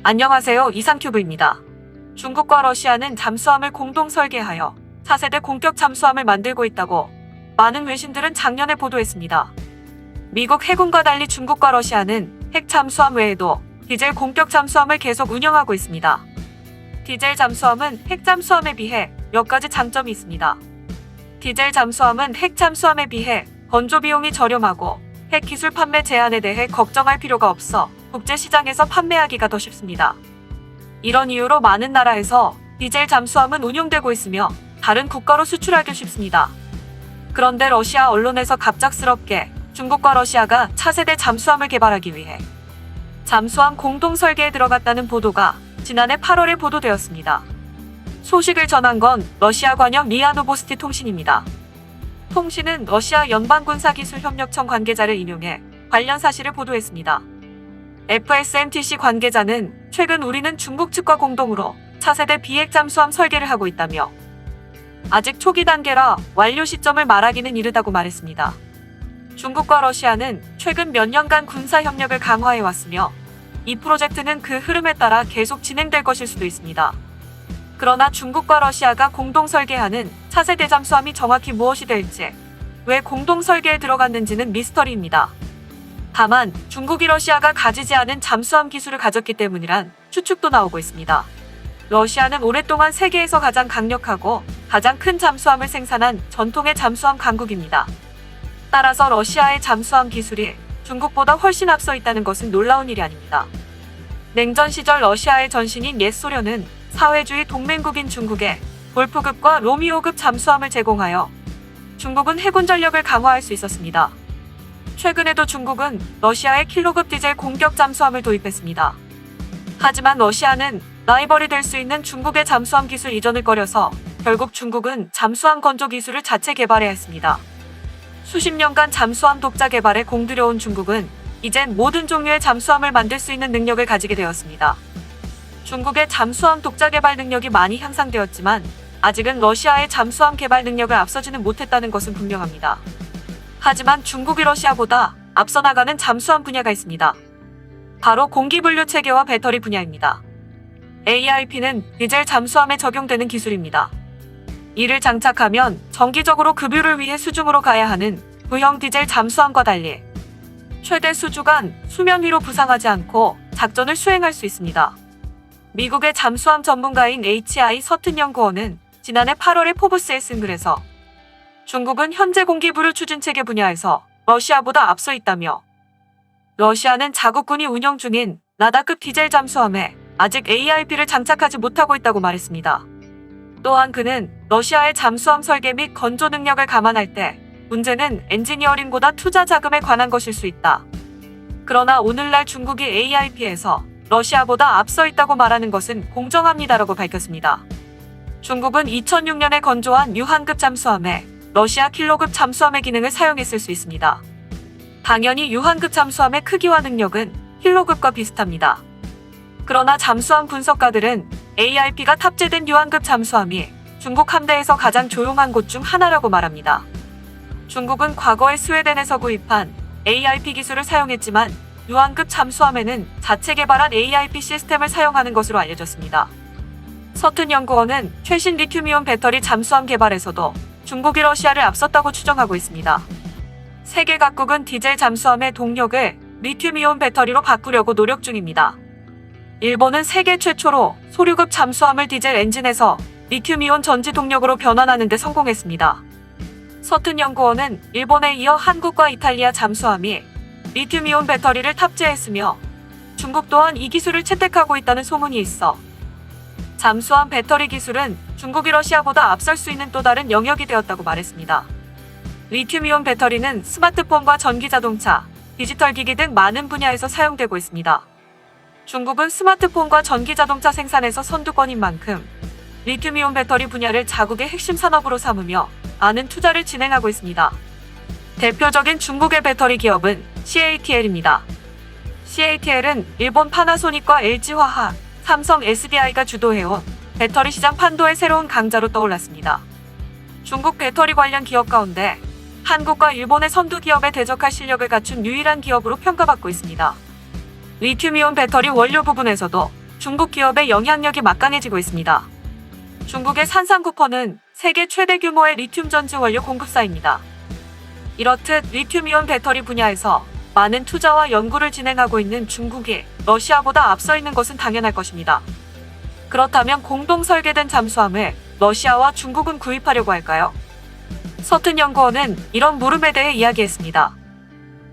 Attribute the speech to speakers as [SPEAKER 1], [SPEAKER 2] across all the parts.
[SPEAKER 1] 안녕하세요. 이상큐브입니다. 중국과 러시아는 잠수함을 공동 설계하여 차세대 공격 잠수함을 만들고 있다고 많은 외신들은 작년에 보도했습니다. 미국 해군과 달리 중국과 러시아는 핵 잠수함 외에도 디젤 공격 잠수함을 계속 운영하고 있습니다. 디젤 잠수함은 핵 잠수함에 비해 몇 가지 장점이 있습니다. 디젤 잠수함은 핵 잠수함에 비해 건조 비용이 저렴하고 핵 기술 판매 제한에 대해 걱정할 필요가 없어 국제 시장에서 판매하기가 더 쉽습니다. 이런 이유로 많은 나라에서 디젤 잠수함은 운용되고 있으며 다른 국가로 수출하기 쉽습니다. 그런데 러시아 언론에서 갑작스럽게 중국과 러시아가 차세대 잠수함을 개발하기 위해 잠수함 공동 설계에 들어갔다는 보도가 지난해 8월에 보도되었습니다. 소식을 전한 건 러시아 관영 리아 노보스티 통신입니다. 통신은 러시아 연방군사기술협력청 관계자를 인용해 관련 사실을 보도했습니다. FSMTC 관계자는 최근 우리는 중국 측과 공동으로 차세대 비핵 잠수함 설계를 하고 있다며 아직 초기 단계라 완료 시점을 말하기는 이르다고 말했습니다. 중국과 러시아는 최근 몇 년간 군사 협력을 강화해 왔으며 이 프로젝트는 그 흐름에 따라 계속 진행될 것일 수도 있습니다. 그러나 중국과 러시아가 공동 설계하는 차세대 잠수함이 정확히 무엇이 될지, 왜 공동 설계에 들어갔는지는 미스터리입니다. 다만 중국이 러시아가 가지지 않은 잠수함 기술을 가졌기 때문이란 추측도 나오고 있습니다. 러시아는 오랫동안 세계에서 가장 강력하고 가장 큰 잠수함을 생산한 전통의 잠수함 강국입니다. 따라서 러시아의 잠수함 기술이 중국보다 훨씬 앞서 있다는 것은 놀라운 일이 아닙니다. 냉전 시절 러시아의 전신인 옛 소련은 사회주의 동맹국인 중국에 골프급과 로미오급 잠수함을 제공하여 중국은 해군 전력을 강화할 수 있었습니다. 최근에도 중국은 러시아의 킬로급 디젤 공격 잠수함을 도입했습니다. 하지만 러시아는 라이벌이 될 수 있는 중국의 잠수함 기술 이전을 꺼려서 결국 중국은 잠수함 건조 기술을 자체 개발해야 했습니다. 수십 년간 잠수함 독자 개발에 공들여온 중국은 이젠 모든 종류의 잠수함을 만들 수 있는 능력을 가지게 되었습니다. 중국의 잠수함 독자 개발 능력이 많이 향상되었지만 아직은 러시아의 잠수함 개발 능력을 앞서지는 못했다는 것은 분명합니다. 하지만 중국이 러시아보다 앞서 나가는 잠수함 분야가 있습니다. 바로 공기분류 체계와 배터리 분야입니다. AIP는 디젤 잠수함에 적용되는 기술입니다. 이를 장착하면 정기적으로 급유를 위해 수중으로 가야 하는 V형 디젤 잠수함과 달리 최대 수주간 수면 위로 부상하지 않고 작전을 수행할 수 있습니다. 미국의 잠수함 전문가인 HI 서튼 연구원은 지난해 8월에 포브스에 쓴 글에서 중국은 현재 공기분류 추진체계 분야에서 러시아보다 앞서 있다며 러시아는 자국군이 운영 중인 라다급 디젤 잠수함에 아직 AIP를 장착하지 못하고 있다고 말했습니다. 또한 그는 러시아의 잠수함 설계 및 건조 능력을 감안할 때 문제는 엔지니어링보다 투자 자금에 관한 것일 수 있다. 그러나 오늘날 중국이 AIP에서 러시아보다 앞서 있다고 말하는 것은 공정합니다라고 밝혔습니다. 중국은 2006년에 건조한 유한급 잠수함에 러시아 킬로급 잠수함의 기능을 사용했을 수 있습니다. 당연히 유한급 잠수함의 크기와 능력은 킬로급과 비슷합니다. 그러나 잠수함 분석가들은 AIP가 탑재된 유한급 잠수함이 중국 함대에서 가장 조용한 곳 중 하나라고 말합니다. 중국은 과거에 스웨덴에서 구입한 AIP 기술을 사용했지만 유한급 잠수함에는 자체 개발한 AIP 시스템을 사용하는 것으로 알려졌습니다. 서튼 연구원은 최신 리튬이온 배터리 잠수함 개발에서도 중국이 러시아를 앞섰다고 추정하고 있습니다. 세계 각국은 디젤 잠수함의 동력을 리튬이온 배터리로 바꾸려고 노력 중입니다. 일본은 세계 최초로 소류급 잠수함을 디젤 엔진에서 리튬이온 전지 동력으로 변환하는 데 성공했습니다. 서튼 연구원은 일본에 이어 한국과 이탈리아 잠수함이 리튬이온 배터리를 탑재했으며 중국 또한 이 기술을 채택하고 있다는 소문이 있어 잠수함 배터리 기술은 중국이 러시아보다 앞설 수 있는 또 다른 영역이 되었다고 말했습니다. 리튬이온 배터리는 스마트폰과 전기자동차, 디지털 기기 등 많은 분야에서 사용되고 있습니다. 중국은 스마트폰과 전기자동차 생산에서 선두권인 만큼 리튬이온 배터리 분야를 자국의 핵심 산업으로 삼으며 많은 투자를 진행하고 있습니다. 대표적인 중국의 배터리 기업은 CATL입니다. CATL은 일본 파나소닉과 LG화학, 삼성 SDI가 주도해온 배터리 시장 판도의 새로운 강자로 떠올랐습니다. 중국 배터리 관련 기업 가운데 한국과 일본의 선두 기업에 대적할 실력을 갖춘 유일한 기업으로 평가받고 있습니다. 리튬이온 배터리 원료 부분에서도 중국 기업의 영향력이 막강해지고 있습니다. 중국의 산상쿠퍼는 세계 최대 규모의 리튬 전지 원료 공급사입니다. 이렇듯 리튬이온 배터리 분야에서 많은 투자와 연구를 진행하고 있는 중국이 러시아보다 앞서 있는 것은 당연할 것입니다. 그렇다면 공동 설계된 잠수함을 러시아와 중국은 구입하려고 할까요? 서튼 연구원은 이런 물음에 대해 이야기했습니다.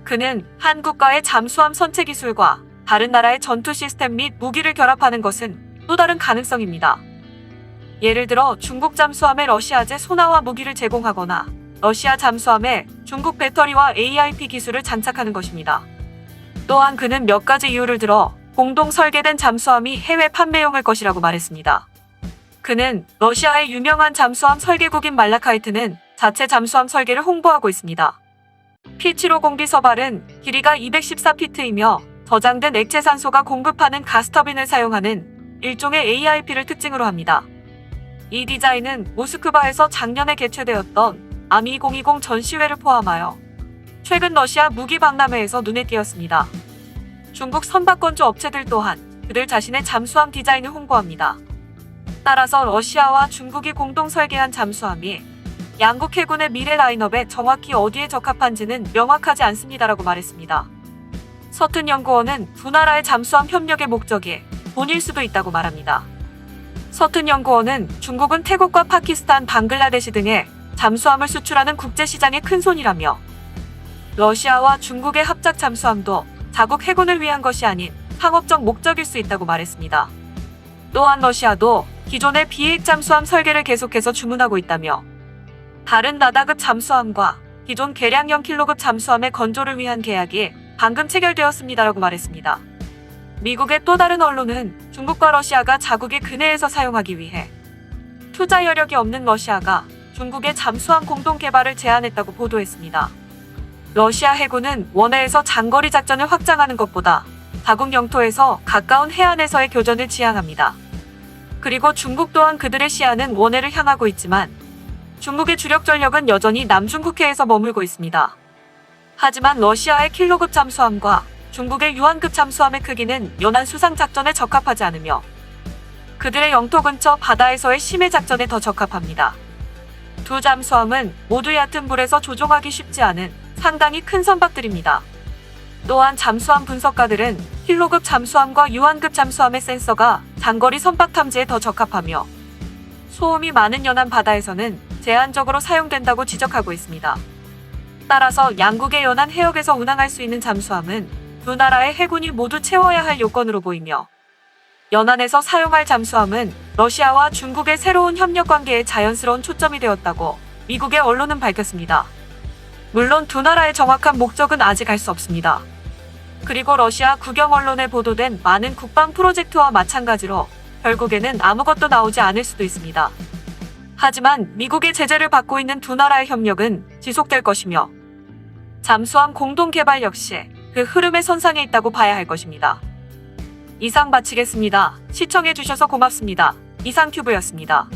[SPEAKER 1] 그는 한국과의 잠수함 선체 기술과 다른 나라의 전투 시스템 및 무기를 결합하는 것은 또 다른 가능성입니다. 예를 들어 중국 잠수함에 러시아제 소나와 무기를 제공하거나 러시아 잠수함에 중국 배터리와 AIP 기술을 장착하는 것입니다. 또한 그는 몇 가지 이유를 들어 공동 설계된 잠수함이 해외 판매용일 것이라고 말했습니다. 그는 러시아의 유명한 잠수함 설계국인 말라카이트는 자체 잠수함 설계를 홍보하고 있습니다. P750 공비 서발은 길이가 214피트이며 저장된 액체 산소가 공급하는 가스터빈을 사용하는 일종의 AIP를 특징으로 합니다. 이 디자인은 모스크바에서 작년에 개최되었던 아미 2020 전시회를 포함하여 최근 러시아 무기 박람회에서 눈에 띄었습니다. 중국 선박건조 업체들 또한 그들 자신의 잠수함 디자인을 홍보합니다. 따라서 러시아와 중국이 공동 설계한 잠수함이 양국 해군의 미래 라인업에 정확히 어디에 적합한지는 명확하지 않습니다라고 말했습니다. 서튼 연구원은 두 나라의 잠수함 협력의 목적이 돈일 수도 있다고 말합니다. 서튼 연구원은 중국은 태국과 파키스탄, 방글라데시 등에 잠수함을 수출하는 국제시장의 큰 손이라며 러시아와 중국의 합작 잠수함도 자국 해군을 위한 것이 아닌 상업적 목적일 수 있다고 말했습니다. 또한 러시아도 기존의 비핵 잠수함 설계를 계속해서 주문하고 있다며 다른 나다급 잠수함과 기존 개량형 킬로급 잠수함의 건조를 위한 계약이 방금 체결되었습니다라고 말했습니다. 미국의 또 다른 언론은 중국과 러시아가 자국의 근해에서 사용하기 위해 투자 여력이 없는 러시아가 중국의 잠수함 공동 개발을 제안했다고 보도했습니다. 러시아 해군은 원해에서 장거리 작전을 확장하는 것보다 자국 영토에서 가까운 해안에서의 교전을 지향합니다. 그리고 중국 또한 그들의 시야는 원해를 향하고 있지만 중국의 주력 전력은 여전히 남중국해에서 머물고 있습니다. 하지만 러시아의 킬로급 잠수함과 중국의 유한급 잠수함의 크기는 연안 수상 작전에 적합하지 않으며 그들의 영토 근처 바다에서의 심해 작전에 더 적합합니다. 두 잠수함은 모두 얕은 물에서 조종하기 쉽지 않은 상당히 큰 선박들입니다. 또한 잠수함 분석가들은 킬로급 잠수함과 유한급 잠수함의 센서가 장거리 선박 탐지에 더 적합하며 소음이 많은 연안 바다에서는 제한적으로 사용된다고 지적하고 있습니다. 따라서 양국의 연안 해역에서 운항할 수 있는 잠수함은 두 나라의 해군이 모두 채워야 할 요건으로 보이며 연안에서 사용할 잠수함은 러시아와 중국의 새로운 협력 관계에 자연스러운 초점이 되었다고 미국의 언론은 밝혔습니다. 물론 두 나라의 정확한 목적은 아직 알 수 없습니다. 그리고 러시아 국영 언론에 보도된 많은 국방 프로젝트와 마찬가지로 결국에는 아무것도 나오지 않을 수도 있습니다. 하지만 미국의 제재를 받고 있는 두 나라의 협력은 지속될 것이며 잠수함 공동 개발 역시 그 흐름의 선상에 있다고 봐야 할 것입니다. 이상 마치겠습니다. 시청해주셔서 고맙습니다. 이상튜브였습니다.